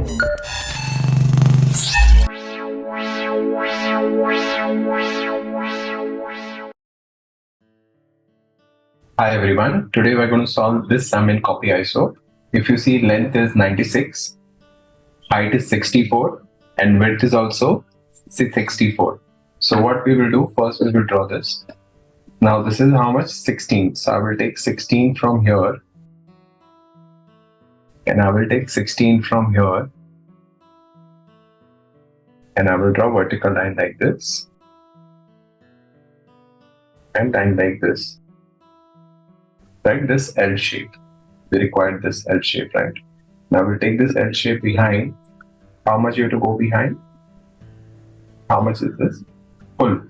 Hi everyone, today we're going to solve this sum in copy ISO. If you see, length is 96, height is 64 and width is also 64. So what we will do, first we will draw this. Now this is how much? 16. So I will take 16 from here and I will take 16 from here and I will draw vertical line like this and line like this. Right, this L shape. We required this L shape, right? Now we'll take this L shape behind. How much you have to go behind? How much is this? Full.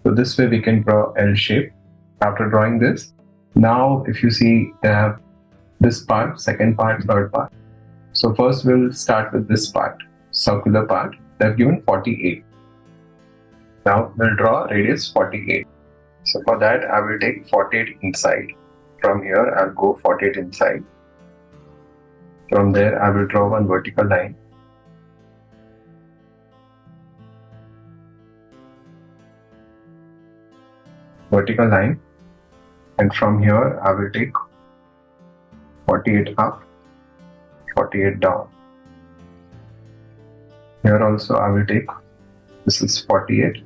So this way we can draw L shape. After drawing this, now if you see, they have this part, second part, third part. So first we'll start with this part, circular part. They've given 48. Now we'll draw radius 48. So for that I will take 48 inside. From here I'll go 48 inside. From there I will draw one vertical line. Vertical line, and from here I will take 48 up, 48 down. Here also I will take, this is 48.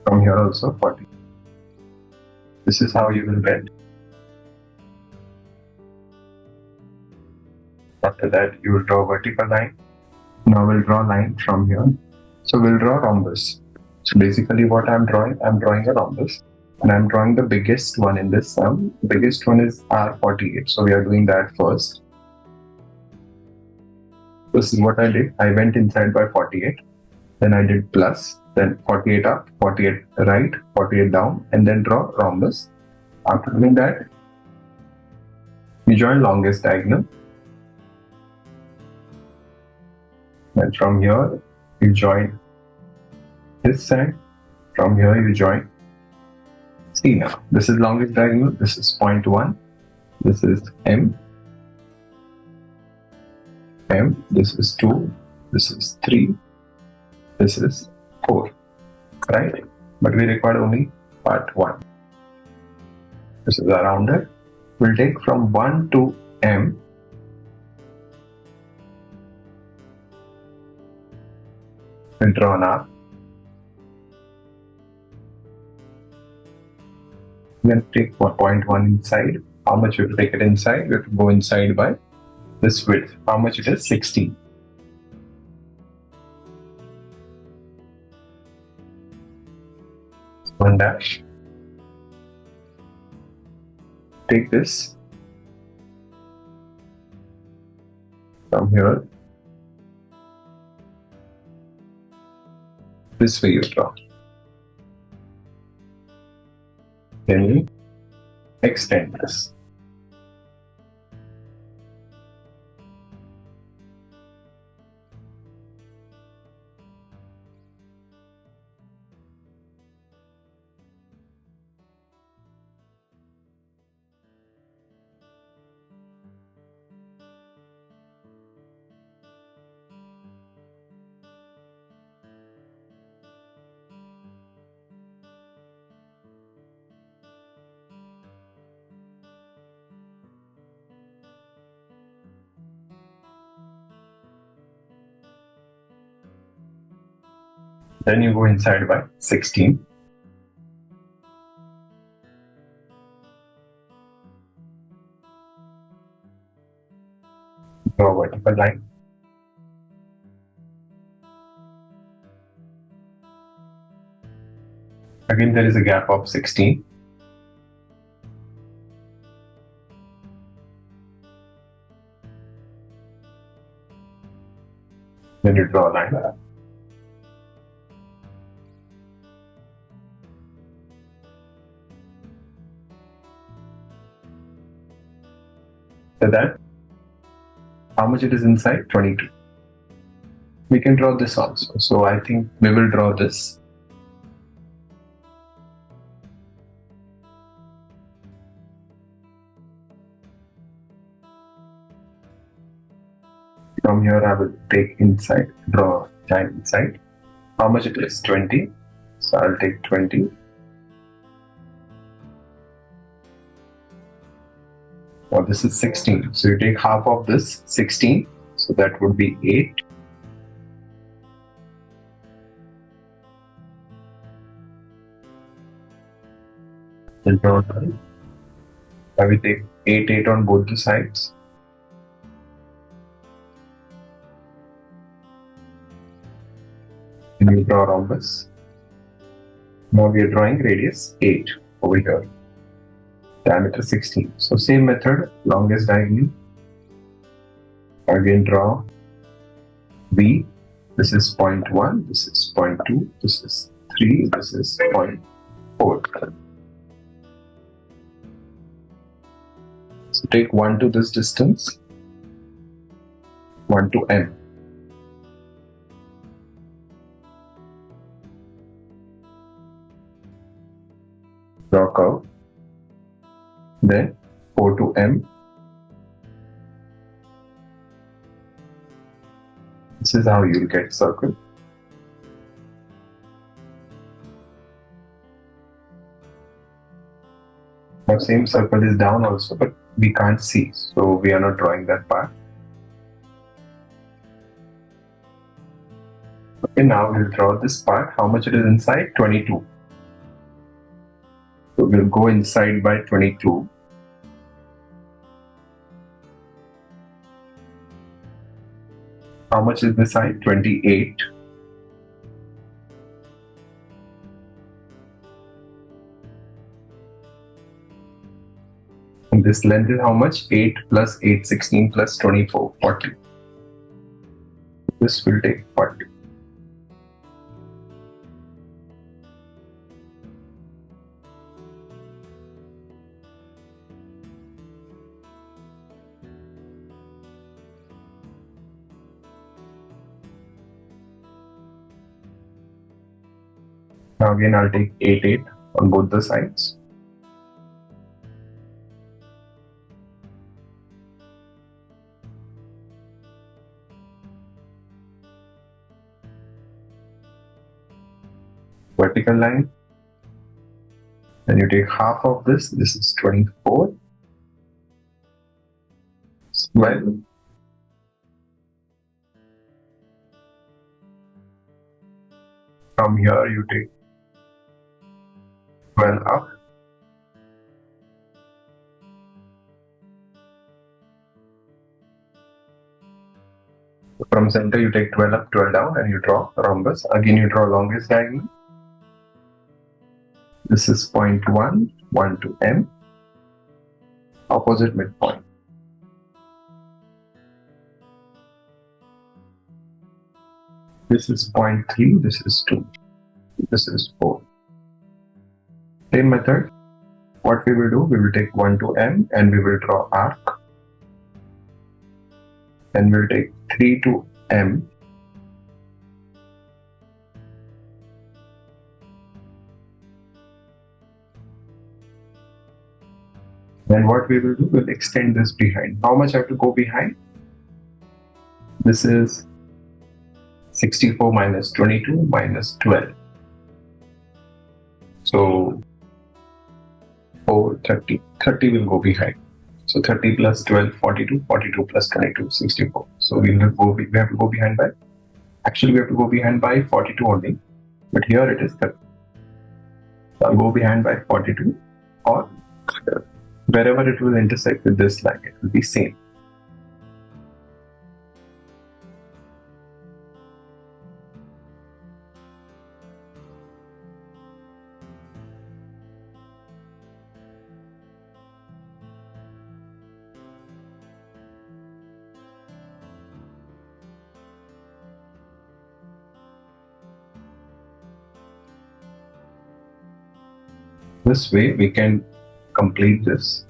From here also 40. This is how you will get. After that you will draw vertical line. Now we'll draw line from here. So we'll draw rhombus. So basically what I'm drawing a rhombus. And I'm drawing the biggest one in this sum. The biggest one is R48. So we are doing that first. This is what I did. I went inside by 48. Then I did plus. Then 48 up, 48 right, 48 down. And then draw rhombus. After doing that, you join longest diagonal. And from here, you join this side. From here, you join. See now, this is longest diagonal. This is point 1. This is M. M. This is 2. This is 3. This is 4. Right? But we require only part 1. This is around it. We'll take from 1 to M. We'll draw an arc. Then take point 1 inside. How much you have to take it inside? You have to go inside by this width. How much it is? 16. One dash. Take this from here. This way you draw. Then you extend this. Then you go inside by 16. Draw a vertical line. Again, there is a gap of 16. Then you draw a line. So that, how much it is inside? 22. We can draw this also. So I think we will draw this. From here I will take inside, draw giant inside. How much it is? 20. So I'll take 20. Now this is 16. So you take half of this, 16. So that would be 8. Then draw a line. Now we take 8, 8 on both the sides. And we draw a rhombus. Now we are drawing radius 8 over here. Diameter 16. So same method, longest diagonal. Again draw B. This is 0.1, this is 0.2, this is 3, this is 0.4. So take 1 to this distance, 1 to M. Draw curve. Then 4 to M. This is how you'll get circle. Now same circle is down also, but we can't see, so we are not drawing that part. Okay, now we'll draw this part. How much it is inside? 22. So we'll go inside by 22. How much is this side? 28. And this length is how much? 8 plus 8, 16 plus 24, 40. This will take 40. Now again I'll take 8, 8 on both the sides. Vertical line. Then you take half of this. This is 24. 12. From here you take 12 up. From center you take 12 up, 12 down, and you draw a rhombus. Again you draw longest diagonal. This is 0.1, 1 to M, opposite midpoint. This is 0.3, this is 2, this is 4. Same method. What we will do, we will take 1 to M and we will draw arc. Then we'll take 3 to M. Then what we will do, we'll extend this behind. How much I have to go behind? This is 64 minus 22 minus 12. So 4, 30. 30 will go behind. So 30 plus 12, 42. 42 plus 22, 64. So we have to go behind by, actually we have to go behind by 42 only. But here it is 30. So I'll go behind by 42, or wherever it will intersect with this line, it will be same. This way we can complete this.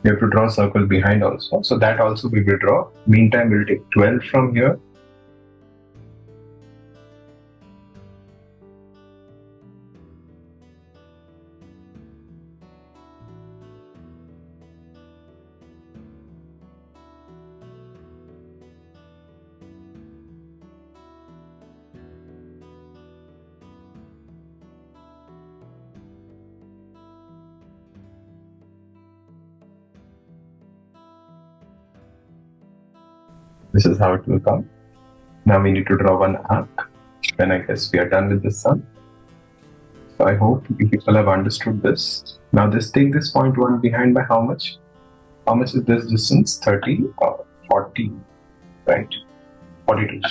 We have to draw a circle behind also. So that also we will draw. Meantime, we'll take 12 from here. This is how it will come. Now we need to draw one arc. Then I guess we are done with this sum. So I hope you people have understood this. Now just take this point 1 behind by how much? How much is this distance? 30 or 40, right? 42.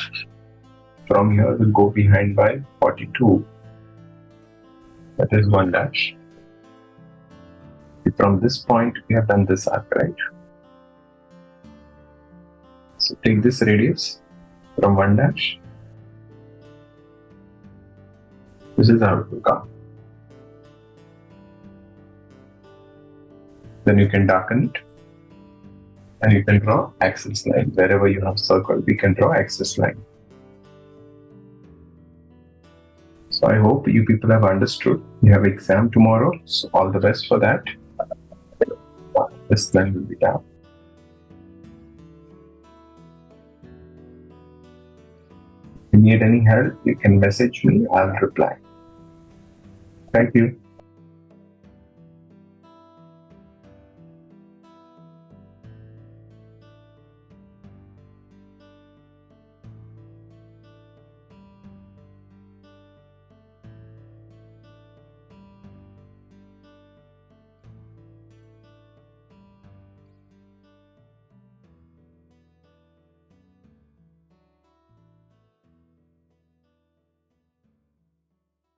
From here we'll go behind by 42. That is 1 dash. From this point we have done this arc, right? So take this radius from 1 dash. This is how it will come. Then you can darken it and you can draw axis line. Wherever you have circle, we can draw axis line. So I hope you people have understood. You have exam tomorrow, so all the best for that. This line will be down. If you need any help, you can message me, I'll reply. Thank you.